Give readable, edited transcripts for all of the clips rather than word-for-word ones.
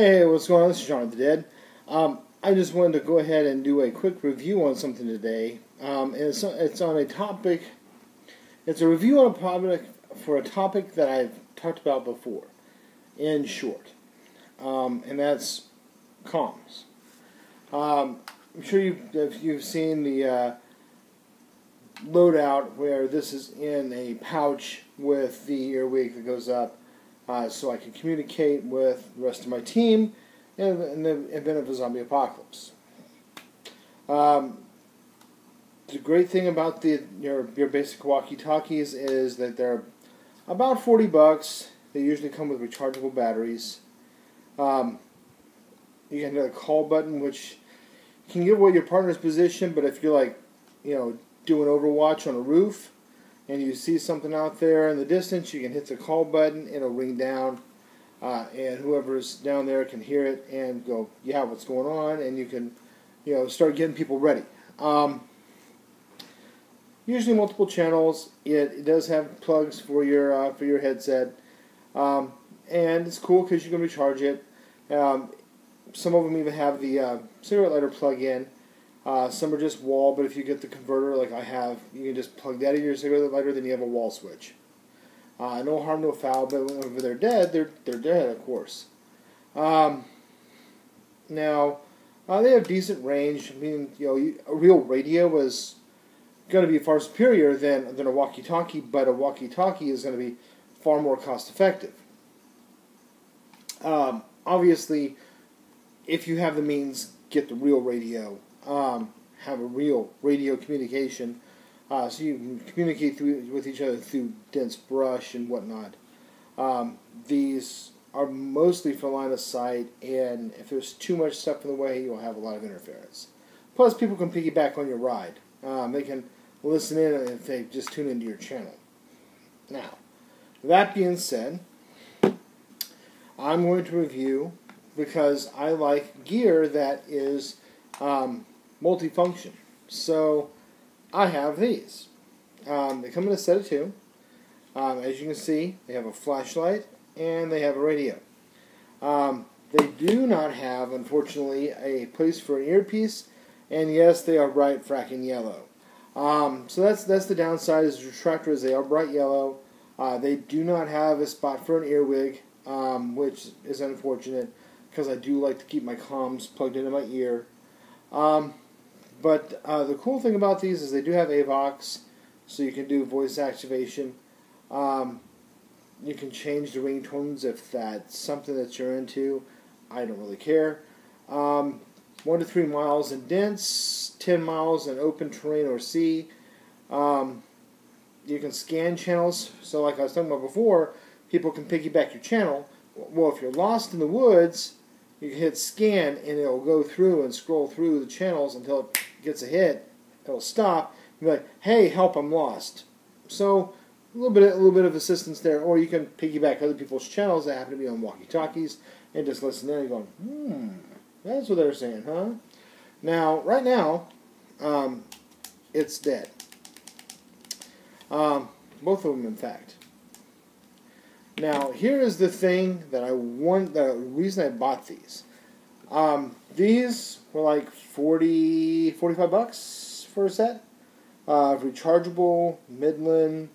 Hey, what's going on? This is John the Dead. I just wanted to go ahead and do a quick review on something today. And it's on a topic. It's a review on a topic for a topic that I've talked about before, in short, and that's comms. I'm sure you've seen the loadout where this is in a pouch with the earwig that goes up. So I can communicate with the rest of my team in the event of a zombie apocalypse. The great thing about your basic walkie-talkies is that they're about $40. They usually come with rechargeable batteries. You can hit a call button, which can give away your partner's position, but if you're doing Overwatch on a roof, and you see something out there in the distance, you can hit the call button, it'll ring down, and whoever's down there can hear it and go, yeah, what's going on, and you can, start getting people ready. Usually multiple channels. It does have plugs for your headset, and it's cool because you can recharge it. Some of them even have the cigarette lighter plug-in. Some are just wall, but if you get the converter like I have, you can just plug that in your cigarette lighter, then you have a wall switch. No harm, no foul, but whenever they're dead, they're dead, of course. Now, they have decent range. I mean, a real radio is going to be far superior than a walkie-talkie, but a walkie-talkie is going to be far more cost-effective. Obviously, if you have the means, get the real radio. Have a real radio communication, so you can communicate with each other through dense brush and whatnot. These are mostly for line of sight, and if there's too much stuff in the way, you'll have a lot of interference. Plus, people can piggyback on your ride. They can listen in if they just tune into your channel. Now, that being said, I'm going to review because I like gear that is multifunction. So I have these. They come in a set of two. As you can see, they have a flashlight and they have a radio. They do not have, unfortunately, a place for an earpiece, and yes, they are bright fracking yellow. So that's the downside, is the retractors. They are bright yellow. They do not have a spot for an earwig, which is unfortunate because I do like to keep my comms plugged into my ear. But the cool thing about these is they do have AVOX, so you can do voice activation. You can change the ringtones if that's something that you're into. I don't really care. 1 to 3 miles in dense, 10 miles in open terrain or sea. You can scan channels, so like I was talking about before, people can piggyback your channel. Well, if you're lost in the woods, you can hit scan, and it'll go through and scroll through the channels until it gets a hit. It'll stop. You'll be like, "Hey, help! I'm lost." So a little bit of assistance there. Or you can piggyback other people's channels that happen to be on walkie-talkies and just listen in and go, that's what they're saying, huh? Now, right now, it's dead. Both of them, in fact. Now, here is the thing that the reason I bought these. These were like $45 for a set. Rechargeable, Midland,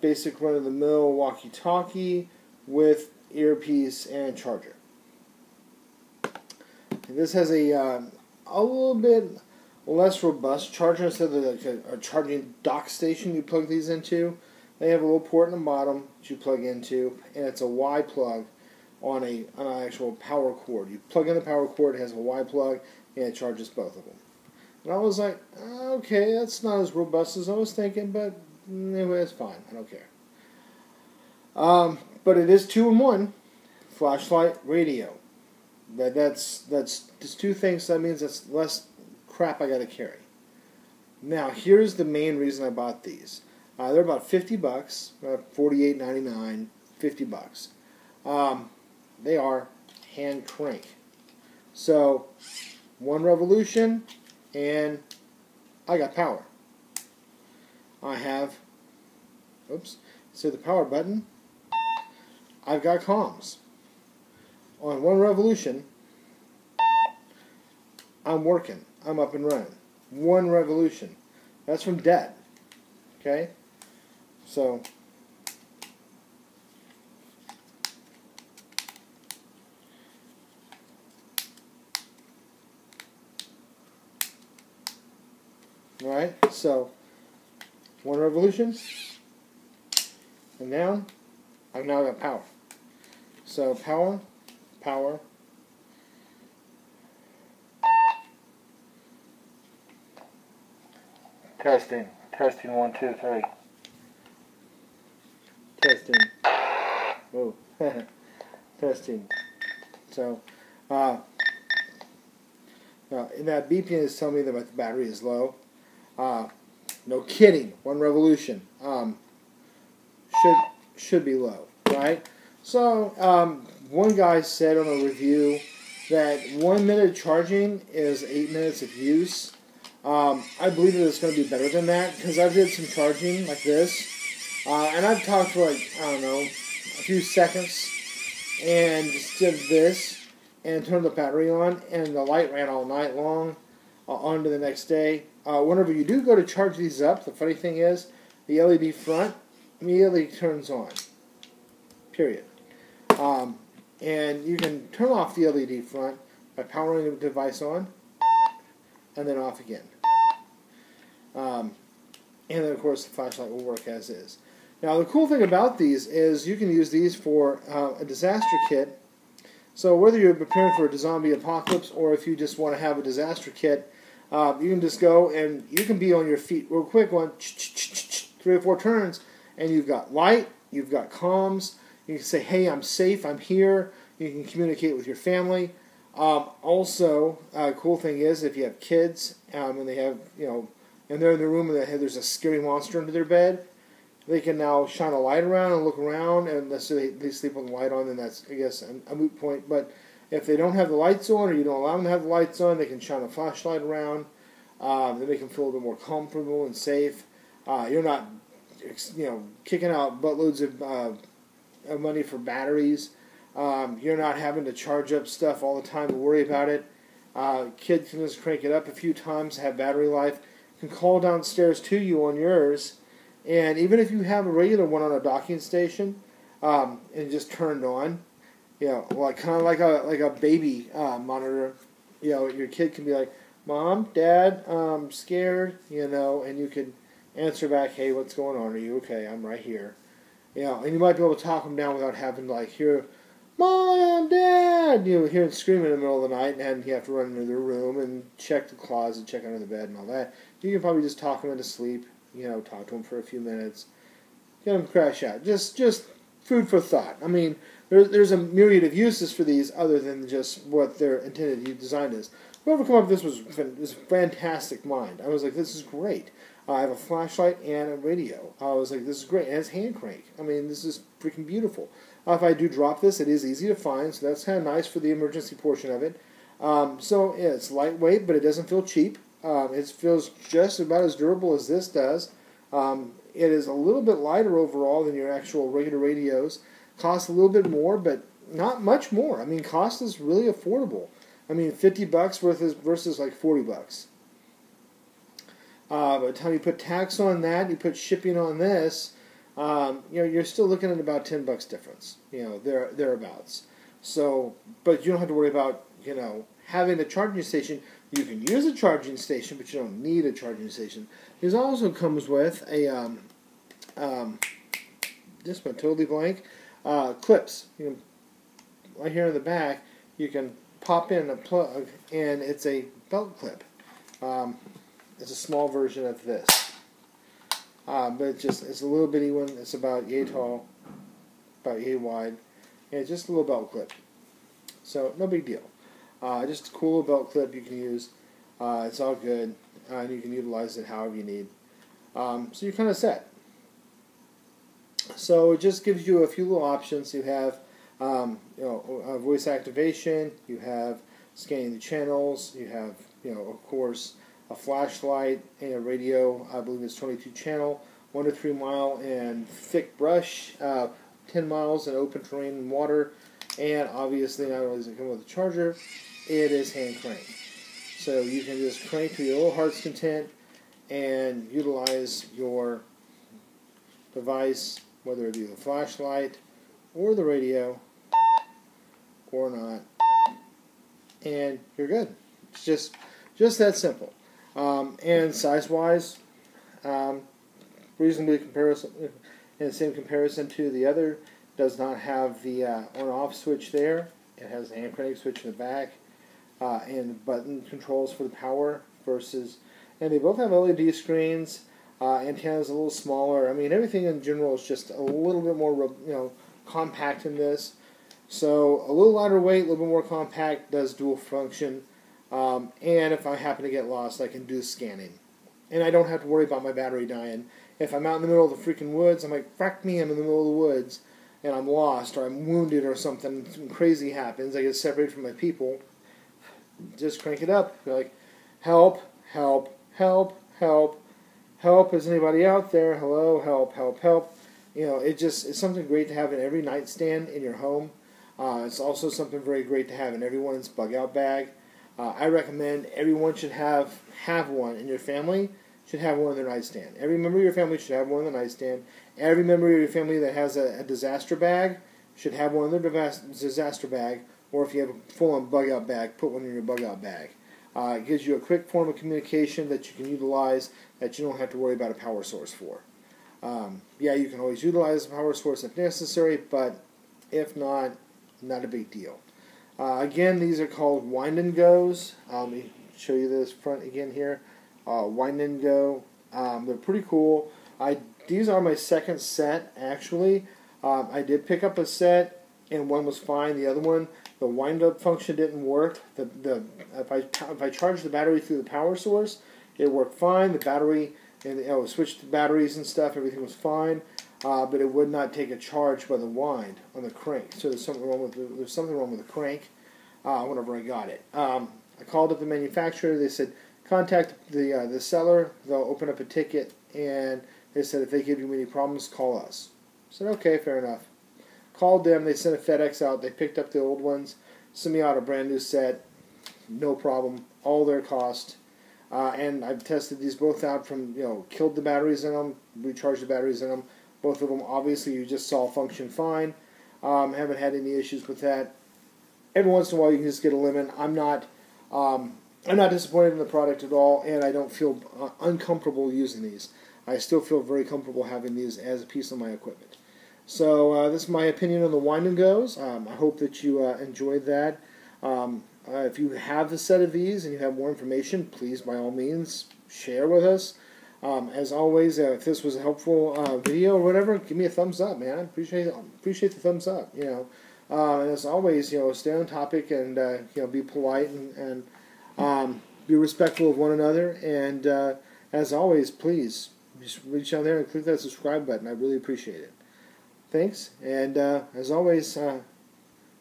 basic run-of-the-mill walkie-talkie with earpiece and charger. And this has a little bit less robust charger instead of like a charging dock station you plug these into. They have a little port in the bottom that you plug into, and it's a Y plug on an actual power cord. You plug in the power cord, it has a Y plug, and it charges both of them. And I was like, okay, that's not as robust as I was thinking, but anyway, it's fine. I don't care. But it is 2-in-1, flashlight, radio. That's just two things. So that means that's less crap I got to carry. Now, here's the main reason I bought these. They're about $50, $48.99, $50. They are hand crank. So, one revolution, and I got power. I have, the power button. I've got comms. on 1 revolution, I'm working. I'm up and running. 1 revolution. That's from dead. Okay? So, alright, so 1 revolution, and now I've now got power. So power, power, testing, 1, 2, 3, testing, oh, testing. So, now, and that beeping is telling me that my battery is low. No kidding, 1 revolution. Should be low, right? So, one guy said on a review that 1 minute charging is 8 minutes of use. I believe that it's going to be better than that, because I've did some charging like this, and I've talked for like, I don't know, a few seconds, and just did this, and turned the battery on, and the light ran all night long, on to the next day. Whenever you do go to charge these up, the funny thing is, the LED front immediately turns on, period. And you can turn off the LED front by powering the device on, and then off again. And then, of course, the flashlight will work as is. Now, the cool thing about these is you can use these for a disaster kit. So whether you're preparing for a zombie apocalypse or if you just want to have a disaster kit, you can just go and you can be on your feet real quick, 3 or 4 turns, and you've got light, you've got comms. You can say, hey, I'm safe, I'm here. You can communicate with your family. Also, cool thing is if you have kids and they have, and they're in the room and there's a scary monster under their bed, they can now shine a light around and look around, and let's say they sleep with the light on, then that's, I guess, a moot point. But if they don't have the lights on, or you don't allow them to have the lights on, they can shine a flashlight around. Then they can feel a little bit more comfortable and safe. You're not, kicking out buttloads of money for batteries. You're not having to charge up stuff all the time and worry about it. Kids can just crank it up a few times, have battery life, can call downstairs to you on yours. And even if you have a regular one on a docking station, and just turned on, like kind of like a baby monitor, your kid can be like, Mom, Dad, I'm scared, and you can answer back, hey, what's going on? Are you okay? I'm right here. And you might be able to talk them down without having to hear, Mom, Dad, hear them screaming in the middle of the night, and you have to run into their room and check the closet, check under the bed and all that. You can probably just talk them into sleep. Talk to them for a few minutes, get them to crash out. Just food for thought. I mean, there's a myriad of uses for these other than just what their intended design is. Whoever came up with this was fantastic mind. I was like, this is great. I have a flashlight and a radio. I was like, this is great. And it's hand crank. I mean, this is freaking beautiful. If I do drop this, it is easy to find, so that's kind of nice for the emergency portion of it. So yeah, it's lightweight, but it doesn't feel cheap. It feels just about as durable as this does. It is a little bit lighter overall than your actual regular radios. Costs a little bit more, but not much more. I mean, cost is really affordable. I mean, $50 versus like $40. By the time you put tax on that, you put shipping on this, you're still looking at about $10 difference. Thereabouts. So, but you don't have to worry about having a charging station. You can use a charging station, but you don't need a charging station. This also comes with a, just went totally blank, clips. Right here in the back, you can pop in a plug, and it's a belt clip. It's a small version of this. But it's a little bitty one. It's about yay tall, about yay wide, and it's just a little belt clip. So, no big deal. Just a cool belt clip you can use. It's all good, and you can utilize it however you need. So you're kind of set. So it just gives you a few little options. You have, voice activation. You have scanning the channels. You have, of course, a flashlight and a radio. I believe it's 22 channel, 1 to 3 mile and thick brush, 10 miles in open terrain and water, And obviously, not only does it come with a charger, it is hand cranked. So you can just crank to your little heart's content and utilize your device, whether it be the flashlight or the radio or not, and you're good. It's just that simple. And size-wise, reasonably comparison in the same comparison to the other. Does not have the on-off switch there. It has a hand crank switch in the back and button controls for the power versus, and they both have LED screens. Antenna's a little smaller. I mean, everything in general is just a little bit more, compact in this. So a little lighter weight, a little bit more compact, does dual function. And if I happen to get lost, I can do scanning. And I don't have to worry about my battery dying. If I'm out in the middle of the freaking woods, I'm like, frack me, I'm in the middle of the woods, and I'm lost, or I'm wounded, or something crazy happens, I get separated from my people, just crank it up. You're like, help, help, help, help, help, is anybody out there? Hello, help, help, help. It's something great to have in every nightstand in your home. It's also something very great to have in everyone's bug-out bag. I recommend everyone should have one in your family, should have one in their nightstand. Every member of your family should have one in the nightstand. Every member of your family that has a disaster bag should have one in their disaster bag, or if you have a full-on bug-out bag, put one in your bug-out bag. It gives you a quick form of communication that you can utilize that you don't have to worry about a power source for. Yeah, you can always utilize a power source if necessary, but if not, not a big deal. Again, these are called wind and goes. Let me show you this front again here. Wind and go. They're pretty cool. These are my second set, actually. I did pick up a set, and one was fine. The other one, the wind-up function didn't work. If I charged the battery through the power source, it worked fine. The battery, and switched the batteries and stuff, everything was fine. But it would not take a charge by the wind on the crank. So there's something wrong with the crank. Whenever I got it, I called up the manufacturer. They said contact the seller. They'll open up a ticket, and they said if they give you any problems, call us. I said okay, fair enough. Called them. They sent a FedEx out. They picked up the old ones, sent me out a brand new set. No problem. All their cost. And I've tested these both out from killed the batteries in them, recharged the batteries in them. Both of them, obviously, you just saw function fine. Haven't had any issues with that. Every once in a while, you can just get a lemon. I'm not disappointed in the product at all, and I don't feel uncomfortable using these. I still feel very comfortable having these as a piece of my equipment. So this is my opinion on the wind and goes. I hope that you enjoyed that. If you have the set of these and you have more information, please, by all means, share with us. As always, if this was a helpful video or whatever, give me a thumbs up, man. Appreciate the thumbs up. And as always, stay on topic and be polite and be respectful of one another. And as always, please just reach down there and click that subscribe button. I really appreciate it. Thanks, and as always,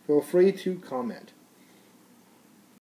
feel free to comment.